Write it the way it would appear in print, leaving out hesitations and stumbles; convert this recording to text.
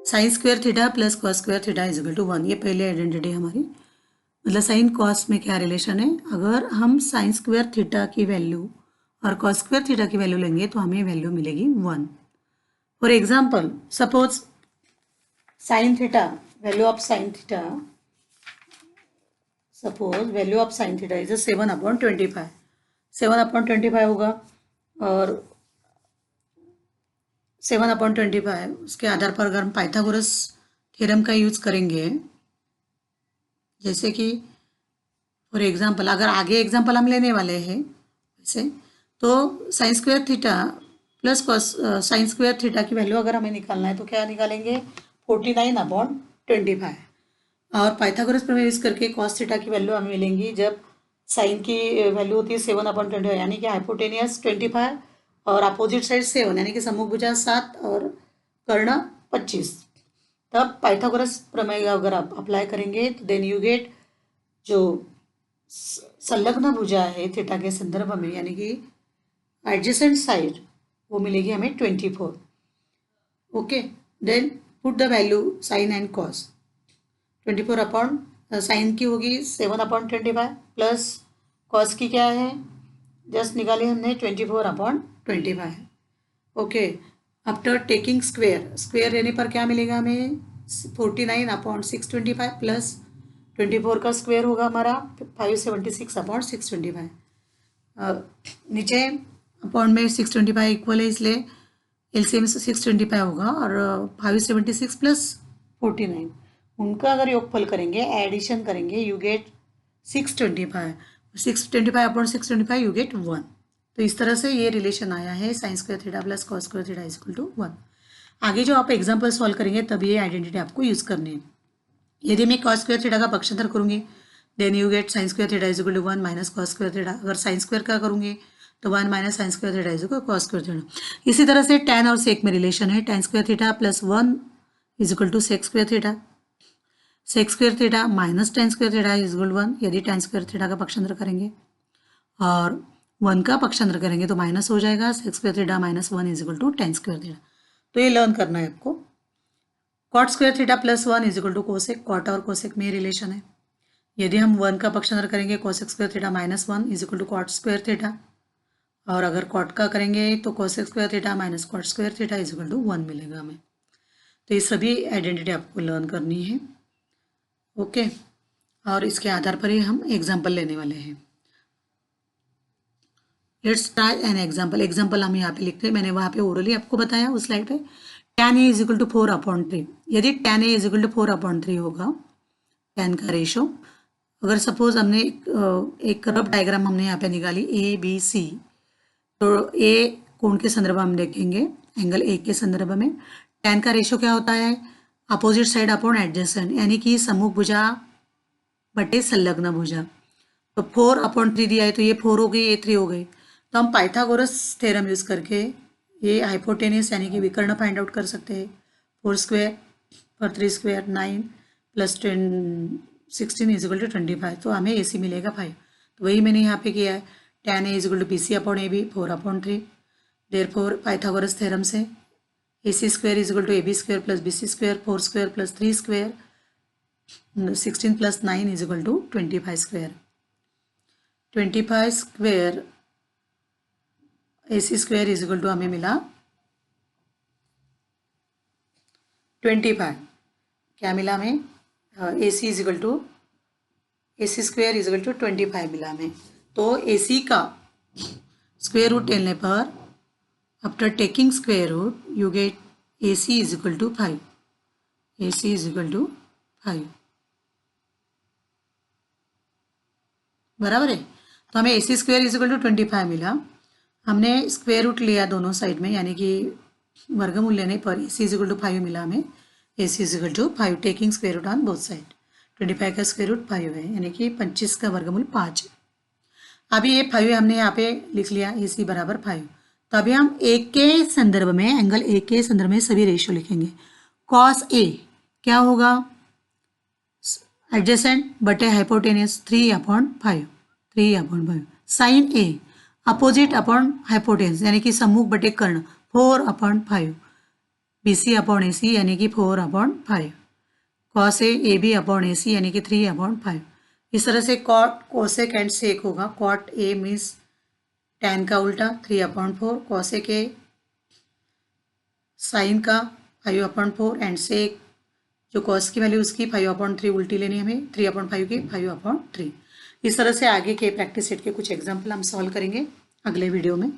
Sign square theta plus cos square theta is equal to 1, ये पहले identity हमारी। मतलब साइन कॉस में क्या रिलेशन है, अगर हम साइन स्क्वायर थीटा की वैल्यू और कॉस स्क्वायर थीटा की वैल्यू लेंगे तो हमें वैल्यू मिलेगी 1। For example suppose sine theta, value of sine theta, suppose value of sine theta is 7/25, 7/25 होगा। और 7/25 उसके आधार पर अगर हम पाइथागोरस थ्योरम का यूज करेंगे, जैसे कि फॉर एग्जाम्पल अगर आगे एग्जाम्पल हम लेने वाले हैं वैसे, तो sign square theta plus cos sine square theta की वैल्यू अगर हमें निकालना है तो क्या निकालेंगे, 49/25। और पाइथागोरस प्रमेय यूज करके कॉस थीटा की वैल्यू हमें मिलेंगी जब साइन की वैल्यू होती है 7/25, यानी कि हाइपोटेनियस 25 और अपोजिट साइड 7, यानी कि सम्मुख भुजा 7 और कर्ण 25। तब पाइथागोरस प्रमेय अगर आप अप्लाई करेंगे तो देन यू गेट जो संलग्न भुजा है थीटा के संदर्भ में, यानी कि एडजेसेंट साइड, वो मिलेगी हमें 24। Okay, then put the value sine and cos. 24 sine की होगी 7/25 प्लस कॉस की क्या है, जस्ट निकाली हमने 24/25। Okay, after taking square, square लेने पर क्या मिलेगा हमें, 49/625 प्लस 24 का स्क्वेयर होगा हमारा 576/625। नीचे अपॉन में 625 इक्वल है, इसलिए एलसीएम 625 होगा और 576 प्लस 49, उनका अगर योगफल करेंगे, एडिशन करेंगे, यू गेट 625, 625/625 यू गेट 1। तो इस तरह से ये रिलेशन आया है sine square theta plus cos square theta is equal to 1। आगे जो आप एग्जाम्पल सॉल्व करेंगे तब ये आइडेंटिटी आपको यूज करनी है। यदि मैं कॉस स्क्वायर थीटा का पक्षांतर करूंगी then you get sine square theta is equal to 1 minus cos square theta. अगर साइन स्क्वायर का करूंगी तो 1 minus sine square theta is equal to cos square theta. इसी तरह से tan और सेक में रिलेशन है, tan square theta plus 1 is equal to sec square theta, sec square theta minus tan square theta is equal to 1, यदि tan square theta का पक्षांतर करेंगे और 1 का पक्षांतर करेंगे तो माइनस हो जाएगा, sec square theta minus 1 is equal to tan square theta. तो ये लर्न करना है आपको। Cot square theta plus 1 is equal to cosec, cot और कोसेक में रिलेशन है। यदि हम 1 का पक्षांतर करेंगे cosec square theta minus 1 is equal to cot square theta, और अगर कॉट का करेंगे तो cosec square theta minus cot square theta is equal to 1 मिलेगा हमें। तो ये सभी आइडेंटिटी आपको लर्न करनी है। ओके, और इसके आधार पर ही हम एग्जाम्पल लेने वाले हैं। Let's try an example. Example हम यहाँ पे लिखते हैं, मैंने वहाँ पे ओरली आपको बताया उस स्लाइड पे। tan a is equal to 4/3, यदि tan a is equal to 4/3 होगा, tan का रेशो, अगर सपोज हमने एक रफ डायग्राम हमने यहाँ पे निकाली ABC, तो ए कोण के संदर्भ में हम देखेंगे, एंगल ए के संदर्भ में tan का रेशो क्या होता है, अपोजिट साइड अपॉन एडजेसेंट, यानी कि सम्मुख भुजा बटे संलग्न भुजा। तो 4/3 दिया है तो ये 4 हो गई, ये 3 हो गई। तो हम पाइथागोरस थ्योरम यूज करके ये हाइपोटेनियस यानी कि विकर्ण फाइंड आउट कर सकते हैं। 4 स्क्वायर और 3 square 9 plus 16 is equal to 25, तो हमें AC मिलेगा 5। तो वही मैंने यहाँ पे किया है, tan a is equal to BC/AB 4/3। Therefore Pythagoras theorem से AC square is equal to AB square plus BC square 4 square plus 3 square 16 plus 9 is equal to 25 square. 25 square AC square is equal to हमें मिला 25, क्या मिला हमें, AC is equal to AC square is equal to 25 मिला हमें। तो AC का square root लेने पर after taking square root you get AC is equal to 5, AC is equal to 5, बराबर है। तो हमें AC square is equal to 25 मिला, हमने स्क्वायर रूट लिया दोनों साइड में, यानी कि वर्गमूल लेने पर AC इज इक्वल टू 5 मिला हमें, AC is equal to 5 taking square root on both side. 25 का स्क्वायर रूट 5 है, यानी कि 25 का वर्गमूल 5 है। अभी ये 5 हमने यहाँ पे लिख लिया, AC बराबर 5। तो अभी हम A के संदर्भ में, एंगल A के संदर्भ में सभी रेशियो लिखेंगे। कॉस A क्या होगा, एडजेसेंट बटे hypotenuse 3/5, 3/5। Sine A opposite upon hypotenuse, यानी कि सम्मुख बटे कर्ण 4/5। BC अपॉन AC यानी कि 4/5, cos A B upon AC यानी कि 3/5। इस तरह से कॉट कोसेक एंड सेक होगा। कॉट ए मीन्स टैन का उल्टा 3/4, कॉसेक ए साइन का 5/4 एंड सेक जो कॉस की वैल्यू उसकी 5/3 उल्टी लेनी हमें, 3/5 की 5/3। इस तरह से आगे के प्रैक्टिस सेट के कुछ एग्जाम्पल हम सॉल्व करेंगे अगले वीडियो में।